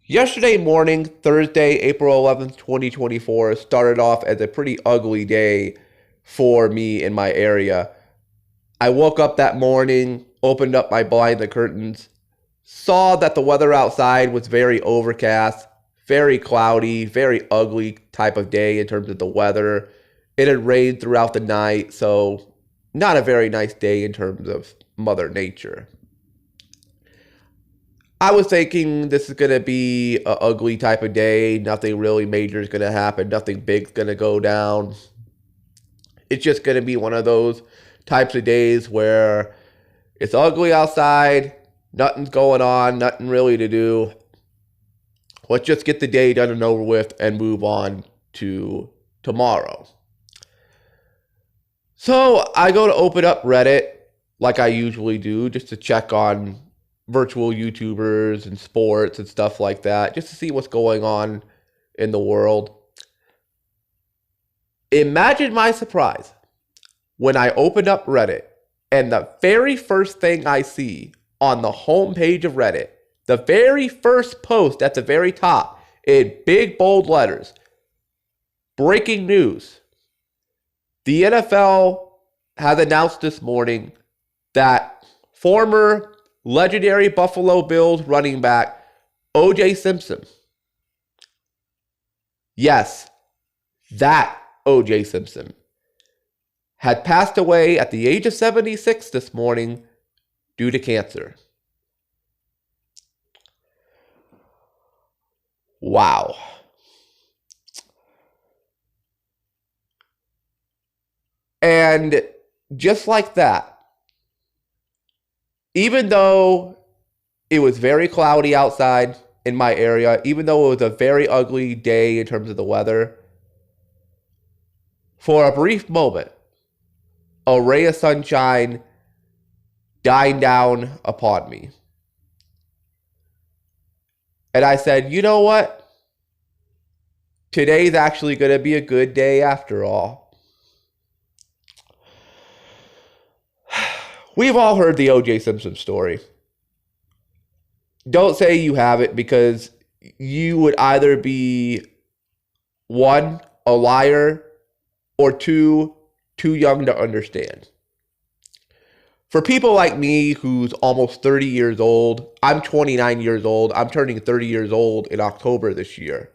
Yesterday morning, Thursday, April 11th, 2024, started off as a pretty ugly day for me in my area. I woke up that morning, opened up my blind, the curtains, saw that the weather outside was very overcast, very cloudy, very ugly type of day in terms of the weather. It had rained throughout the night, so not a very nice day in terms of Mother Nature. I was thinking this is going to be an ugly type of day. Nothing really major is going to happen. Nothing big's going to go down. It's just going to be one of those types of days where it's ugly outside. Nothing's going on. Nothing really to do. Let's just get the day done and over with and move on to tomorrow. So I go to open up Reddit like I usually do just to check on virtual YouTubers and sports and stuff like that, just to see what's going on in the world. Imagine my surprise when I opened up Reddit and the very first thing I see on the homepage of Reddit, the very first post at the very top in big bold letters, breaking news. The NFL has announced this morning that former legendary Buffalo Bills running back O.J. Simpson. Yes, that O.J. Simpson had passed away at the age of 76 this morning due to cancer. Wow. And just like that, even though it was very cloudy outside in my area, even though it was a very ugly day in terms of the weather, for a brief moment, a ray of sunshine dined down upon me. And I said, you know what? Today's actually going to be a good day after all. We've all heard the O.J. Simpson story. Don't say you haven't, because you would either be, one, a liar, or two, too young to understand. For people like me who's almost 30 years old, I'm 29 years old, I'm turning 30 years old in October this year.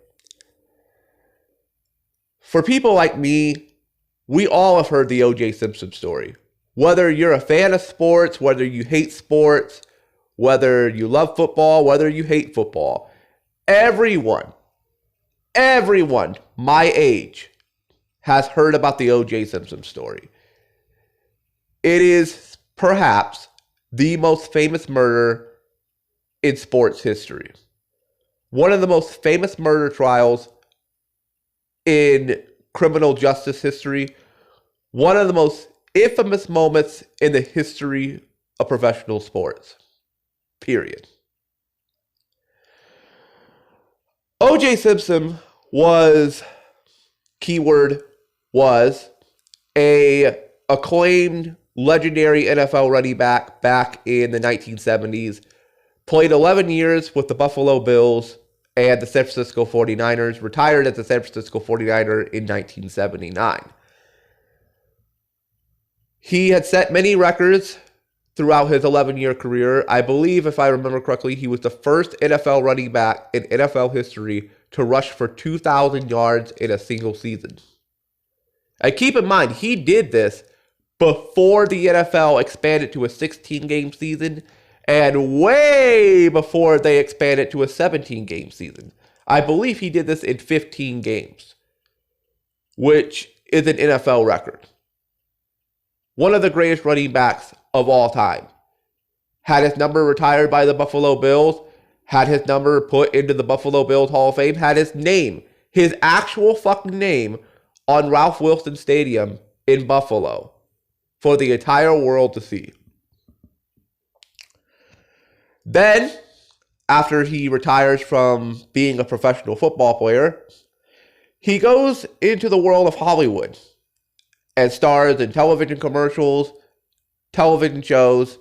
For people like me, we all have heard the O.J. Simpson story. Whether you're a fan of sports, whether you hate sports, whether you love football, whether you hate football, everyone my age has heard about the O.J. Simpson story. It is perhaps the most famous murder in sports history. One of the most famous murder trials in criminal justice history. One of the most infamous moments in the history of professional sports. Period. O.J. Simpson was, keyword was, a acclaimed legendary NFL running back in the 1970s. Played 11 years with the Buffalo Bills and the San Francisco 49ers. Retired as a San Francisco 49er in 1979. He had set many records throughout his 11-year career. I believe, if I remember correctly, he was the first NFL running back in NFL history to rush for 2,000 yards in a single season. And keep in mind, he did this before the NFL expanded to a 16-game season and way before they expanded to a 17-game season. I believe he did this in 15 games, which is an NFL record. One of the greatest running backs of all time. Had his number retired by the Buffalo Bills, had his number put into the Buffalo Bills Hall of Fame, had his name, his actual fucking name, on Ralph Wilson Stadium in Buffalo for the entire world to see. Then, after he retires from being a professional football player, he goes into the world of Hollywood and stars in television commercials, television shows,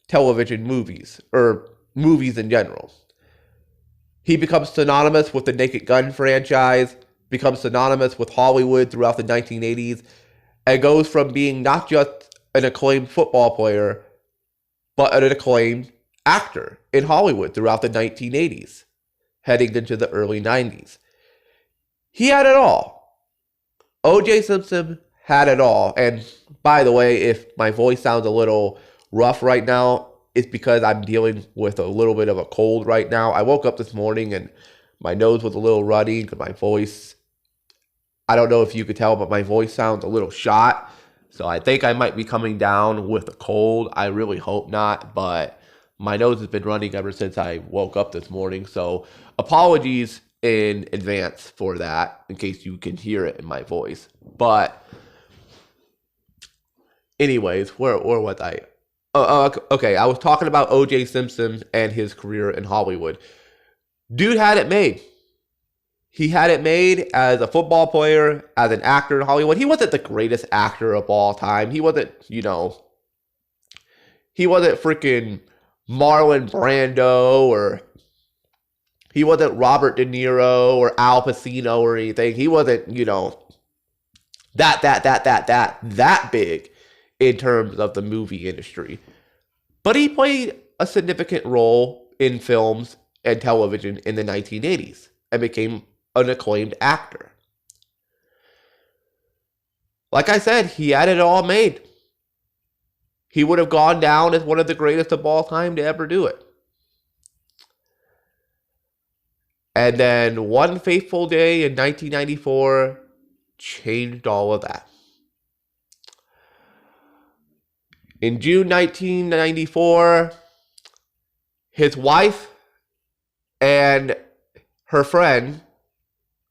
television movies, or movies in general. He becomes synonymous with the Naked Gun franchise, becomes synonymous with Hollywood throughout the 1980s, and goes from being not just an acclaimed football player, but an acclaimed actor in Hollywood throughout the 1980s, heading into the early 90s. He had it all. O.J. Simpson had it all. And by the way, if my voice sounds a little rough right now, it's because I'm dealing with a little bit of a cold right now. I woke up this morning and my nose was a little runny because my voice, I don't know if you could tell, but my voice sounds a little shot. So I think I might be coming down with a cold. I really hope not, but my nose has been running ever since I woke up this morning. So apologies in advance for that, in case you can hear it in my voice. But anyways, where was I? Okay, I was talking about O.J. Simpson and his career in Hollywood. Dude had it made. He had it made as a football player, as an actor in Hollywood. He wasn't the greatest actor of all time. He wasn't, he wasn't freaking Marlon Brando, or he wasn't Robert De Niro or Al Pacino or anything. He wasn't, that big in terms of the movie industry. But he played a significant role in films and television in the 1980s and became an acclaimed actor. Like I said, he had it all made. He would have gone down as one of the greatest of all time to ever do it. And then one fateful day in 1994 changed all of that. In June 1994, his wife and her friend,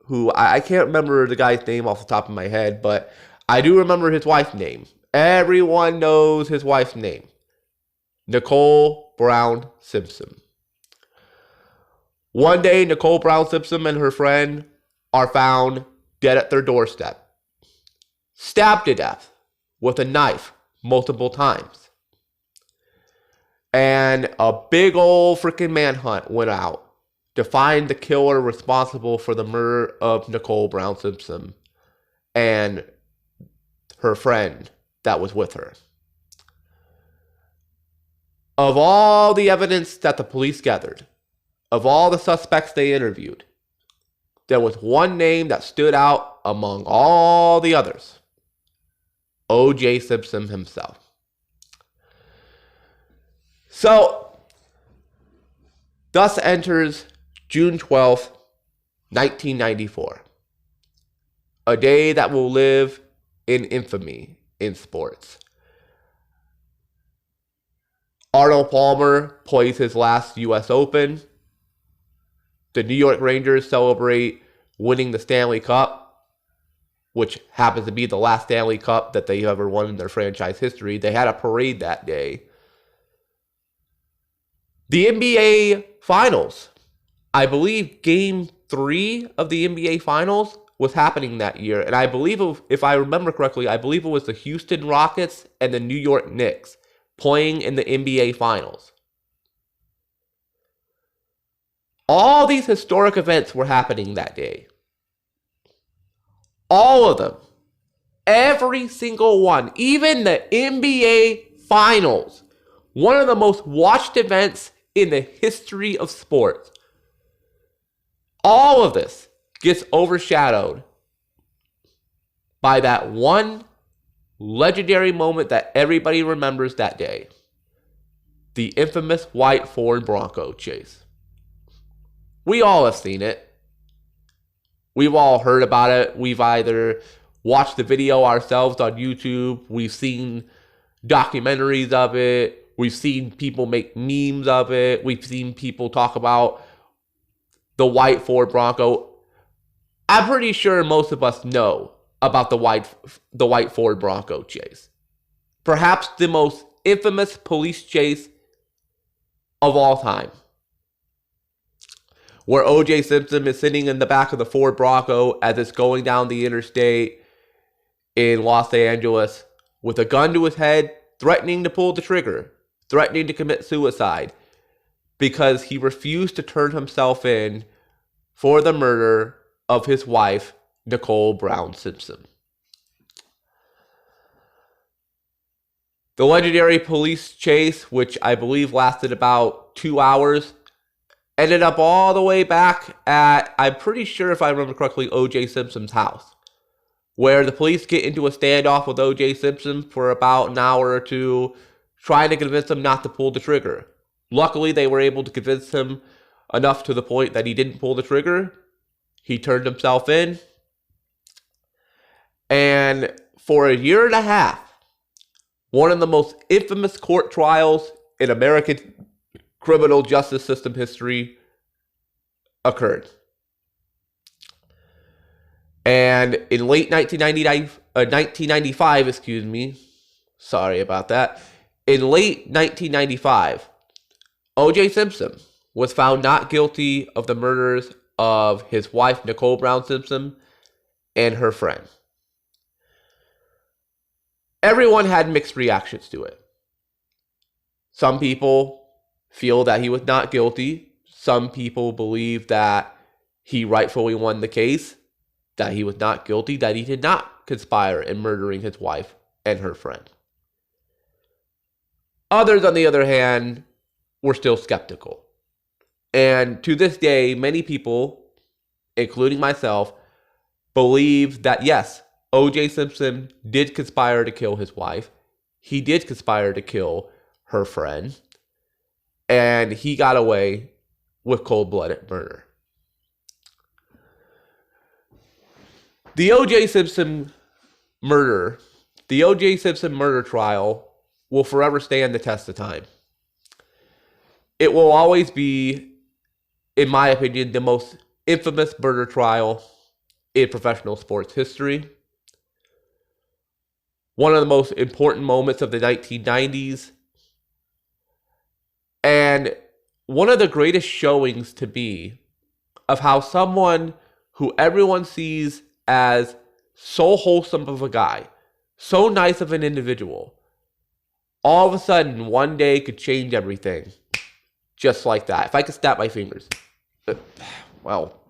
who I can't remember the guy's name off the top of my head, but I do remember his wife's name. Everyone knows his wife's name. Nicole Brown Simpson. One day, Nicole Brown Simpson and her friend are found dead at their doorstep, stabbed to death with a knife multiple times. And a big old freaking manhunt went out to find the killer responsible for the murder of Nicole Brown Simpson and her friend that was with her. Of all the evidence that the police gathered, of all the suspects they interviewed, there was one name that stood out among all the others. O.J. Simpson himself. So, thus enters June 12th, 1994. A day that will live in infamy in sports. Arnold Palmer plays his last U.S. Open. The New York Rangers celebrate winning the Stanley Cup, which happens to be the last Stanley Cup that they ever won in their franchise history. They had a parade that day. The NBA Finals, I believe Game 3 of the NBA Finals was happening that year. And I believe, if I remember correctly, I believe it was the Houston Rockets and the New York Knicks playing in the NBA Finals. All these historic events were happening that day. All of them. Every single one. Even the NBA Finals. One of the most watched events in the history of sports. All of this gets overshadowed by that one legendary moment that everybody remembers that day. The infamous white Ford Bronco chase. We all have seen it. We've all heard about it. We've either watched the video ourselves on YouTube. We've seen documentaries of it. We've seen people make memes of it. We've seen people talk about the white Ford Bronco. I'm pretty sure most of us know about the white Ford Bronco chase. Perhaps the most infamous police chase of all time. Where O.J. Simpson is sitting in the back of the Ford Bronco as it's going down the interstate in Los Angeles with a gun to his head, threatening to pull the trigger, threatening to commit suicide. because he refused to turn himself in for the murder of his wife, Nicole Brown Simpson. The legendary police chase, which I believe lasted about 2 hours, ended up all the way back at, I'm pretty sure if I remember correctly, O.J. Simpson's house, where the police get into a standoff with O.J. Simpson for about an hour or two, trying to convince him not to pull the trigger. Luckily, they were able to convince him enough to the point that he didn't pull the trigger. He turned himself in. And for a year and a half, one of the most infamous court trials in American criminal justice system history occurred. And in late 1995, sorry about that. In late 1995, O.J. Simpson was found not guilty of the murders of his wife, Nicole Brown Simpson, and her friend. Everyone had mixed reactions to it. Some people feel that he was not guilty. Some people believe that he rightfully won the case, that he was not guilty, that he did not conspire in murdering his wife and her friend. Others, on the other hand, were still skeptical. And to this day, many people, including myself, believe that yes, O.J. Simpson did conspire to kill his wife. He did conspire to kill her friend. And he got away with cold-blooded murder. The O.J. Simpson murder trial will forever stand the test of time. It will always be, in my opinion, the most infamous murder trial in professional sports history. One of the most important moments of the 1990s. And one of the greatest showings to me of how someone who everyone sees as so wholesome of a guy, so nice of an individual, all of a sudden one day could change everything. Just like that. If I could snap my fingers. Well.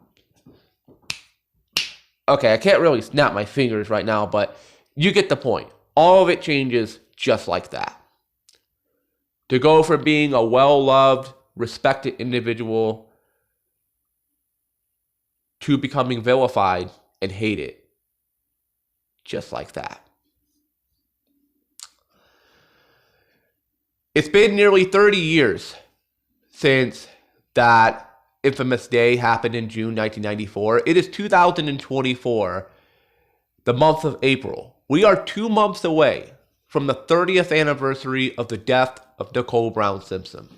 Okay, I can't really snap my fingers right now, but you get the point. All of it changes just like that. To go from being a well-loved, respected individual to becoming vilified and hated. Just like that. It's been nearly 30 years since that infamous day happened in June 1994. It is 2024, the month of April. We are 2 months away from the 30th anniversary of the death of Nicole Brown Simpson.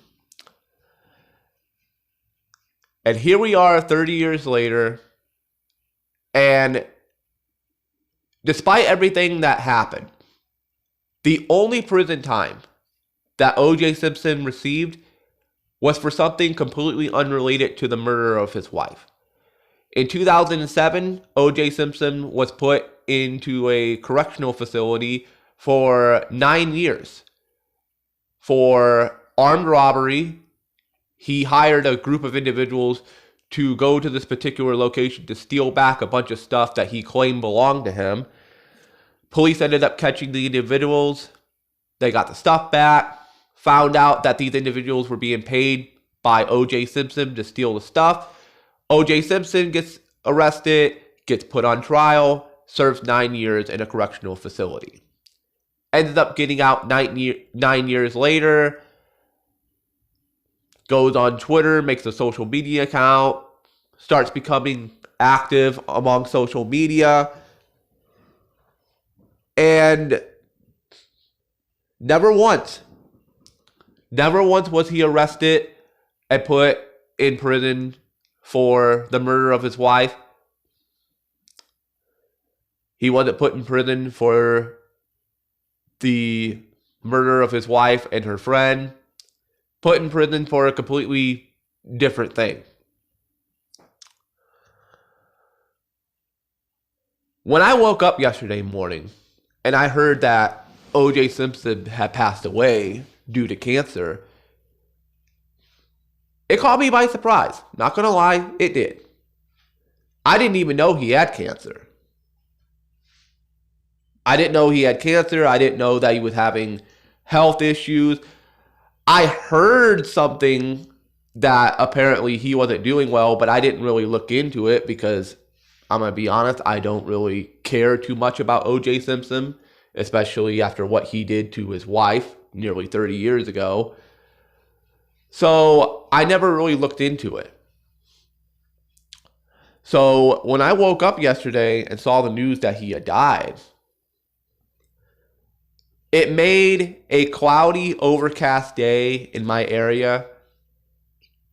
And here we are 30 years later, and despite everything that happened, the only prison time that O.J. Simpson received was for something completely unrelated to the murder of his wife. In 2007, O.J. Simpson was put into a correctional facility for 9 years for armed robbery. He hired a group of individuals to go to this particular location to steal back a bunch of stuff that he claimed belonged to him. Police ended up catching the individuals. They got the stuff back. Found out that these individuals were being paid by O.J. Simpson to steal the stuff. O.J. Simpson gets arrested, gets put on trial, serves 9 years in a correctional facility. Ended up getting out 9 years later, goes on Twitter, makes a social media account, starts becoming active among social media, and never once was he arrested and put in prison for the murder of his wife. He wasn't put in prison for the murder of his wife and her friend. Put in prison for a completely different thing. When I woke up yesterday morning and I heard that O.J. Simpson had passed away due to cancer, It caught me by surprise. Not going to lie, it did. I didn't even know he had cancer. I didn't know he had cancer. I didn't know that he was having health issues. I heard something that apparently he wasn't doing well, but I didn't really look into it because I'm going to be honest, I don't really care too much about O.J. Simpson, especially after what he did to his wife nearly 30 years ago. So I never really looked into it. So when I woke up yesterday and saw the news that he had died, it made a cloudy, overcast day in my area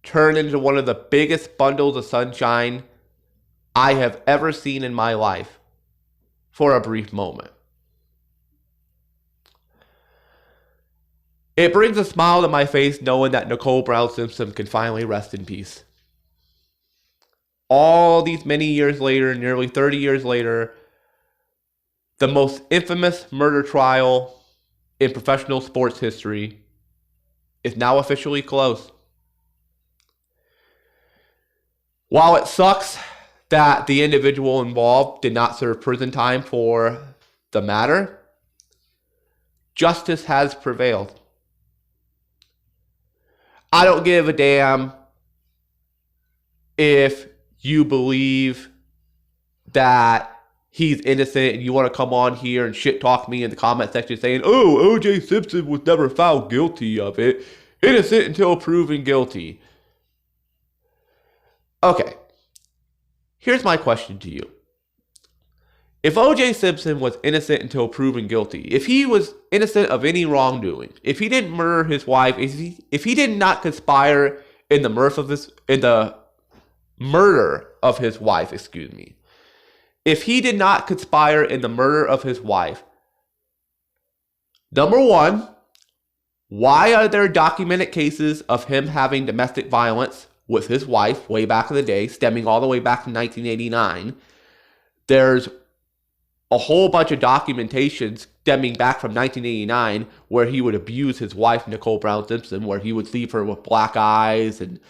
turn into one of the biggest bundles of sunshine I have ever seen in my life for a brief moment. It brings a smile to my face knowing that Nicole Brown Simpson can finally rest in peace. All these many years later, nearly 30 years later, the most infamous murder trial in professional sports history is now officially closed. While it sucks that the individual involved did not serve prison time for the matter, justice has prevailed. I don't give a damn if you believe that he's innocent and you want to come on here and shit talk me in the comment section saying, oh, O.J. Simpson was never found guilty of it. Innocent until proven guilty. Okay. Here's my question to you. If O.J. Simpson was innocent until proven guilty, if he was innocent of any wrongdoing, if he didn't murder his wife, if he did not conspire in the murder of his wife, if he did not conspire in the murder of his wife, number one, why are there documented cases of him having domestic violence with his wife way back in the day, stemming all the way back to 1989? There's a whole bunch of documentation stemming back from 1989 where he would abuse his wife, Nicole Brown Simpson, where he would leave her with black eyes and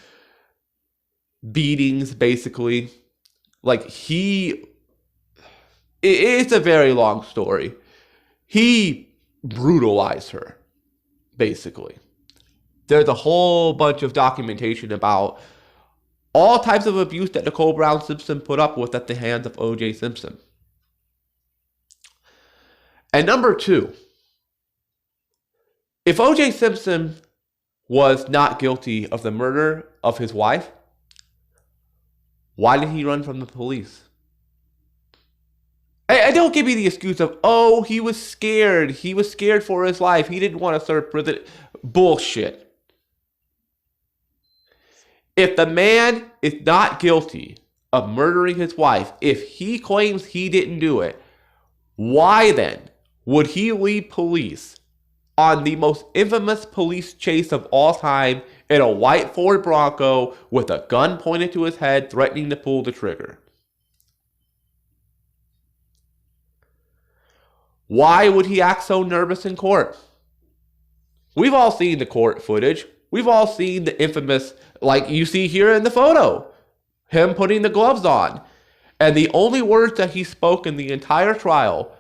beatings, basically. It's a very long story. He brutalized her, basically. There's a whole bunch of documentation about all types of abuse that Nicole Brown Simpson put up with at the hands of O.J. Simpson. And number two, if O.J. Simpson was not guilty of the murder of his wife, why did he run from the police? And don't give me the excuse of, oh, he was scared. He was scared for his life. He didn't want to serve prison. Bullshit. If the man is not guilty of murdering his wife, if he claims he didn't do it, why then would he lead police on the most infamous police chase of all time in a white Ford Bronco with a gun pointed to his head, threatening to pull the trigger? Why would he act so nervous in court? We've all seen the court footage. We've all seen the infamous, like you see here in the photo, him putting the gloves on. And the only words that he spoke in the entire trial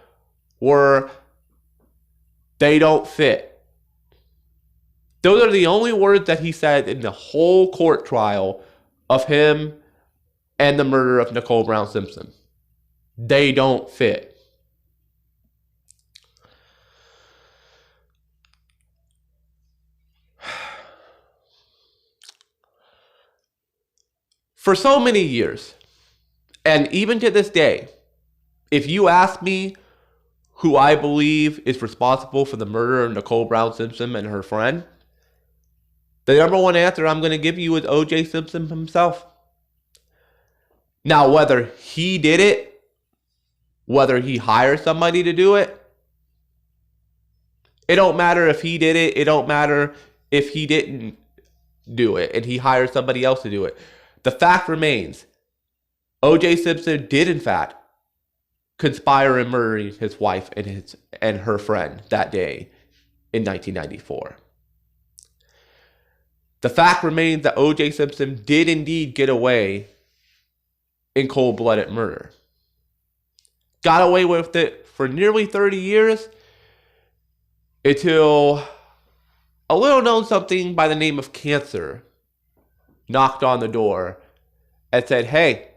were, they don't fit. Those are the only words that he said in the whole court trial of him and the murder of Nicole Brown Simpson. They don't fit. For so many years, and even to this day, if you ask me who I believe is responsible for the murder of Nicole Brown Simpson and her friend, the number one answer I'm going to give you is O.J. Simpson himself. Now, whether he did it, whether he hired somebody to do it, it don't matter if he did it. It don't matter if he didn't do it and he hired somebody else to do it. The fact remains, O.J. Simpson did in fact conspire in murdering his wife and her friend that day in 1994. The fact remains that O.J. Simpson did indeed get away in cold-blooded murder. Got away with it for nearly 30 years until a little known something by the name of cancer knocked on the door and said, hey,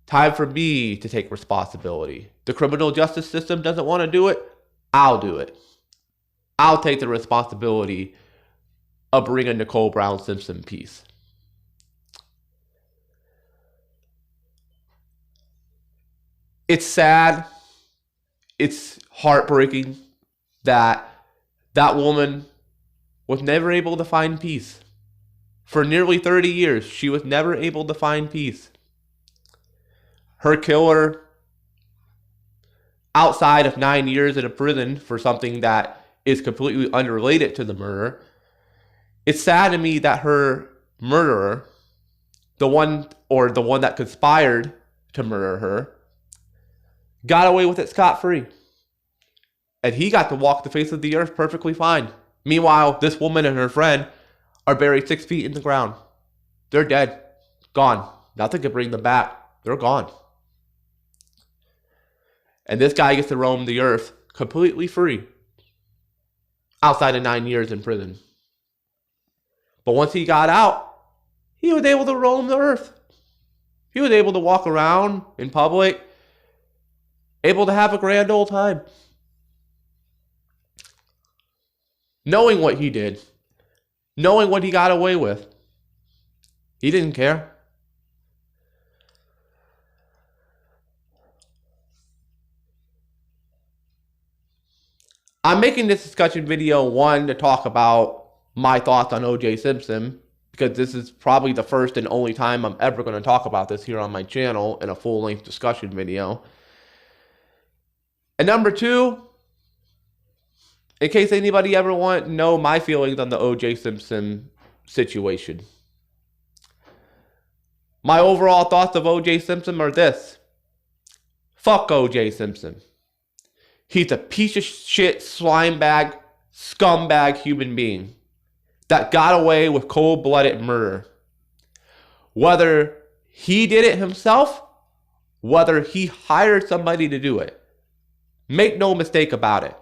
time for me to take responsibility. The criminal justice system doesn't want to do it. I'll do it. I'll take the responsibility of bringing Nicole Brown Simpson peace. It's sad. It's heartbreaking that that woman was never able to find peace. For nearly 30 years, she was never able to find peace. Her killer, outside of 9 years in a prison for something that is completely unrelated to the murder, it's sad to me that her murderer, the one that conspired to murder her, got away with it scot-free. And he got to walk the face of the earth perfectly fine. Meanwhile, this woman and her friend are buried 6 feet in the ground. They're dead. Gone. Nothing can bring them back. They're gone. And this guy gets to roam the earth completely free. Outside of 9 years in prison. But once he got out, he was able to roam the earth. He was able to walk around in public, able to have a grand old time. Knowing what he did, knowing what he got away with, he didn't care. I'm making this discussion video, one, to talk about my thoughts on O.J. Simpson, because this is probably the first and only time I'm ever going to talk about this here on my channel in a full-length discussion video. And number two, in case anybody ever want to know my feelings on the O.J. Simpson situation. My overall thoughts of O.J. Simpson are this. Fuck O.J. Simpson. He's a piece of shit, slime bag, scumbag human being that got away with cold-blooded murder. Whether he did it himself, whether he hired somebody to do it. Make no mistake about it.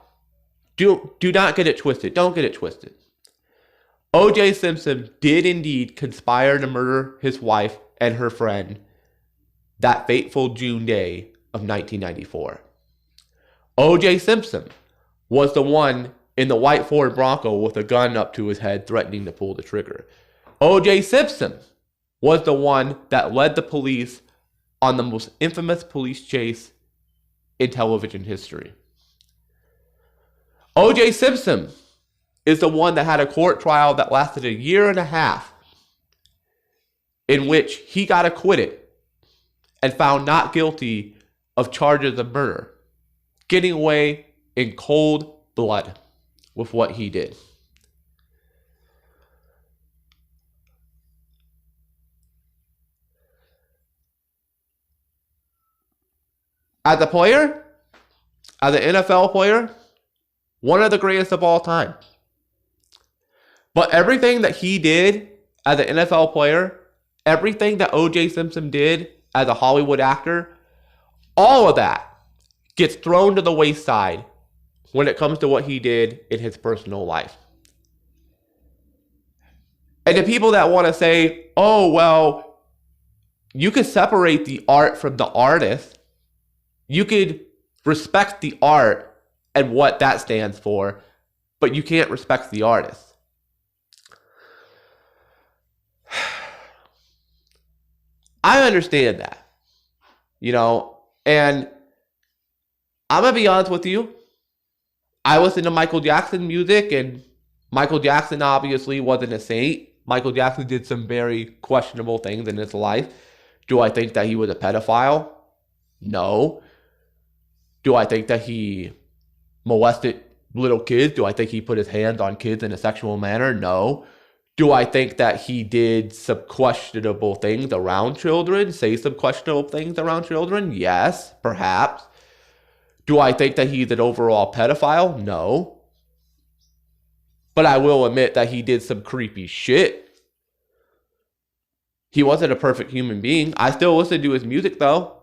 Do not get it twisted. Don't get it twisted. O.J. Simpson did indeed conspire to murder his wife and her friend that fateful June day of 1994. O.J. Simpson was the one in the white Ford Bronco with a gun up to his head threatening to pull the trigger. O.J. Simpson was the one that led the police on the most infamous police chase in television history. O.J. Simpson is the one that had a court trial that lasted 1.5 years in which he got acquitted and found not guilty of charges of murder, getting away in cold blood with what he did. As a player, as an NFL player, one of the greatest of all time. But everything that he did as an NFL player, everything that O.J. Simpson did as a Hollywood actor, all of that gets thrown to the wayside when it comes to what he did in his personal life. And the people that want to say, oh, well, you could separate the art from the artist. You could respect the art and what that stands for, but you can't respect the artist. I understand that, and I'm going to be honest with you. I listen to Michael Jackson music, and Michael Jackson obviously wasn't a saint. Michael Jackson did some very questionable things in his life. Do I think that he was a pedophile? No. Do I think that he molested little kids? Do I think he put his hands on kids in a sexual manner? No. Do I think that he did some questionable things around children? Say some questionable things around children? Yes, perhaps. Do I think that he's an overall pedophile? No. But I will admit that he did some creepy shit. He wasn't a perfect human being. I still listen to his music though.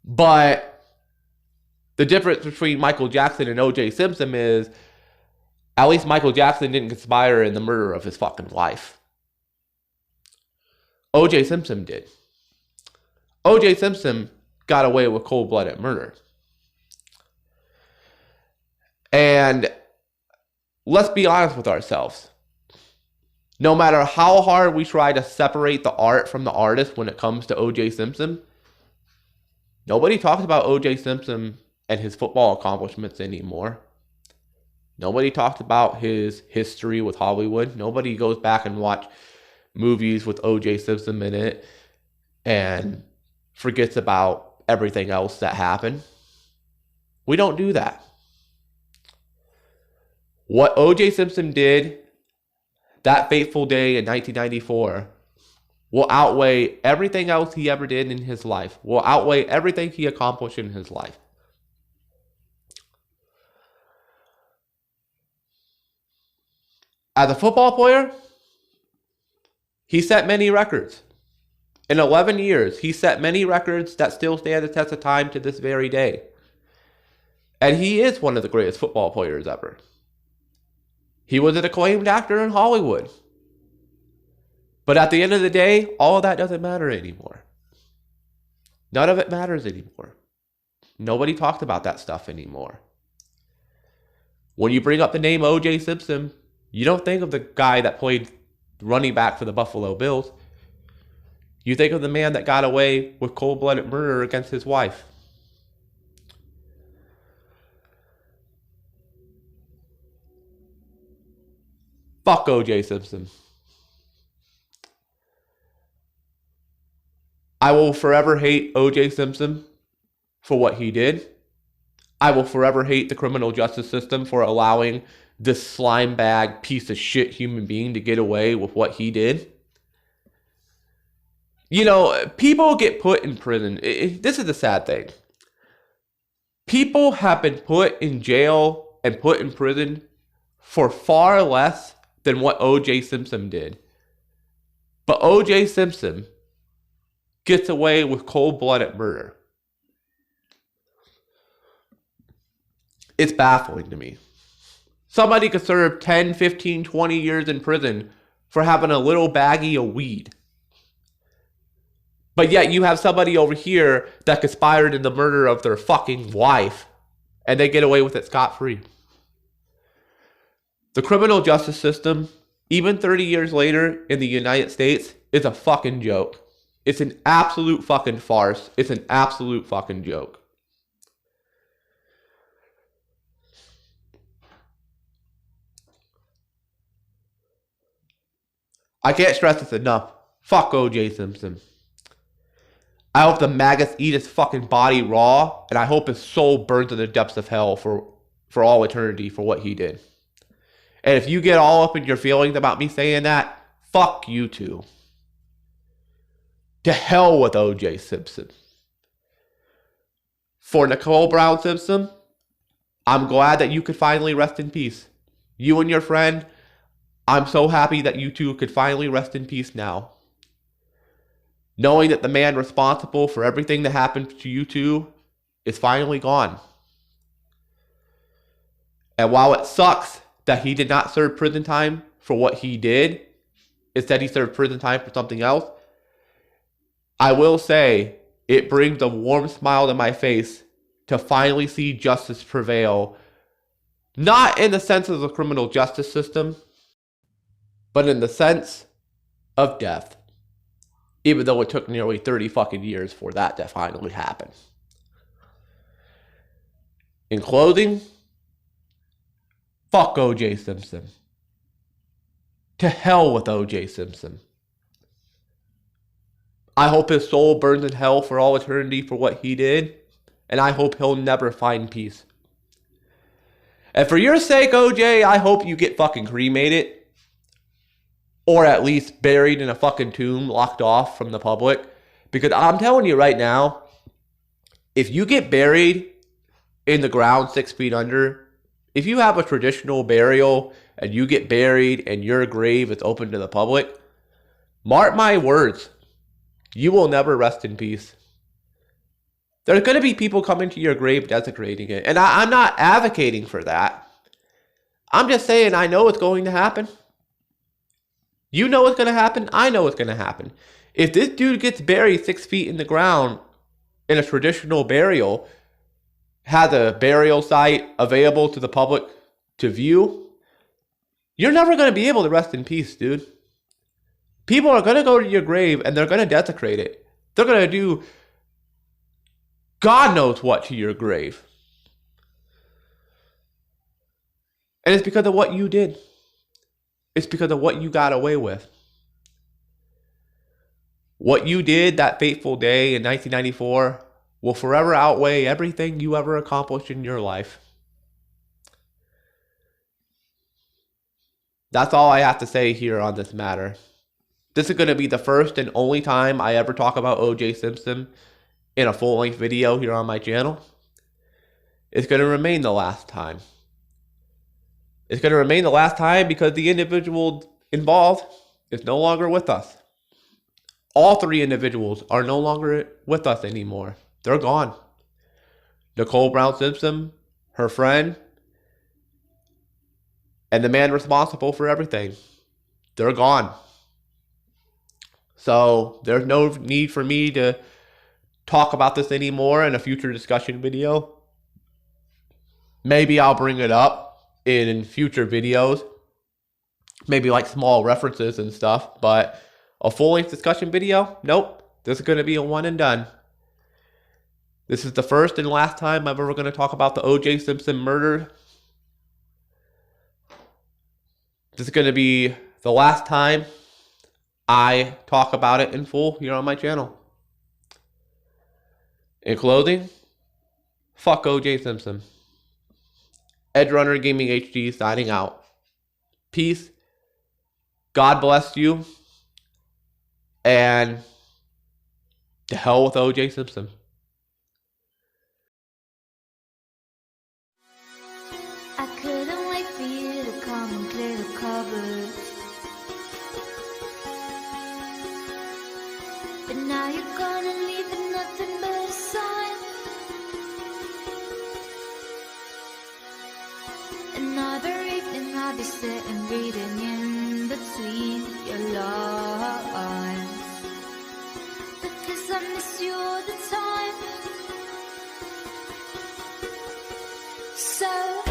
But the difference between Michael Jackson and O.J. Simpson is at least Michael Jackson didn't conspire in the murder of his fucking wife. O.J. Simpson did. O.J. Simpson got away with cold-blooded murder. And let's be honest with ourselves. No matter how hard we try to separate the art from the artist when it comes to O.J. Simpson, nobody talks about O.J. Simpson and his football accomplishments anymore. Nobody talks about his history with Hollywood. Nobody goes back and watch movies with O.J. Simpson in it and forgets about everything else that happened. We don't do that. What O.J. Simpson did that fateful day in 1994 will outweigh everything else he ever did in his life, will outweigh everything he accomplished in his life. As a football player, he set many records. In 11 years, he set many records that still stand the test of time to this very day. And he is one of the greatest football players ever. He was an acclaimed actor in Hollywood. But at the end of the day, all of that doesn't matter anymore. None of it matters anymore. Nobody talks about that stuff anymore. When you bring up the name O.J. Simpson, you don't think of the guy that played running back for the Buffalo Bills. You think of the man that got away with cold-blooded murder against his wife. Fuck O.J. Simpson. I will forever hate O.J. Simpson for what he did. I will forever hate the criminal justice system for allowing this slime bag piece of shit human being to get away with what he did. You know, people get put in prison. This is the sad thing. People have been put in jail and put in prison for far less than what O.J. Simpson did. But O.J. Simpson gets away with cold-blooded murder. It's baffling to me. Somebody could serve 10, 15, 20 years in prison for having a little baggie of weed. But yet you have somebody over here that conspired in the murder of their fucking wife, and they get away with it scot-free. The criminal justice system, even 30 years later in the United States, is a fucking joke. It's an absolute fucking farce. It's an absolute fucking joke. I can't stress this enough. Fuck O.J. Simpson. I hope the maggots eat his fucking body raw, and I hope his soul burns in the depths of hell for all eternity for what he did. And if you get all up in your feelings about me saying that, fuck you too. To hell with O.J. Simpson. For Nicole Brown Simpson, I'm glad that you could finally rest in peace. You and your friend, I'm so happy that you two could finally rest in peace now. Knowing that the man responsible for everything that happened to you two is finally gone. And while it sucks that he did not serve prison time for what he did, instead he served prison time for something else, I will say it brings a warm smile to my face to finally see justice prevail, not in the sense of the criminal justice system, but in the sense of death. Even though it took nearly 30 fucking years for that to finally happen. In closing, fuck O.J. Simpson. To hell with O.J. Simpson. I hope his soul burns in hell for all eternity for what he did, and I hope he'll never find peace. And for your sake, O.J., I hope you get fucking cremated. Or at least buried in a fucking tomb, locked off from the public. Because I'm telling you right now, if you get buried in the ground 6 feet under, if you have a traditional burial and you get buried and your grave is open to the public, mark my words, you will never rest in peace. There's going to be people coming to your grave desecrating it. And I'm not advocating for that. I'm just saying I know it's going to happen. You know what's going to happen. I know what's going to happen. If this dude gets buried 6 feet in the ground in a traditional burial, has a burial site available to the public to view, you're never going to be able to rest in peace, dude. People are going to go to your grave and they're going to desecrate it. They're going to do God knows what to your grave. And it's because of what you did. It's because of what you got away with. What you did that fateful day in 1994 will forever outweigh everything you ever accomplished in your life. That's all I have to say here on this matter. This is going to be the first and only time I ever talk about O.J. Simpson in a full-length video here on my channel. It's going to remain the last time. It's going to remain the last time because the individual involved is no longer with us. All three individuals are no longer with us anymore. They're gone. Nicole Brown Simpson, her friend, and the man responsible for everything. They're gone. So there's no need for me to talk about this anymore in a future discussion video. Maybe I'll bring it up in future videos. Maybe like small references and stuff. But a full-length discussion video? Nope. This is going to be a one and done. This is the first and last time I'm ever going to talk about the O.J. Simpson murder. This is going to be the last time I talk about it in full here on my channel. In closing, fuck O.J. Simpson. Edgerunner Gaming HD signing out. Peace. God bless you. And to hell with O.J. Simpson. I couldn't wait for you to come and clear the cupboard. But now you're gonna leave with nothing but a sign. Another evening I'll be sitting reading in between your lines, because I miss you all the time. So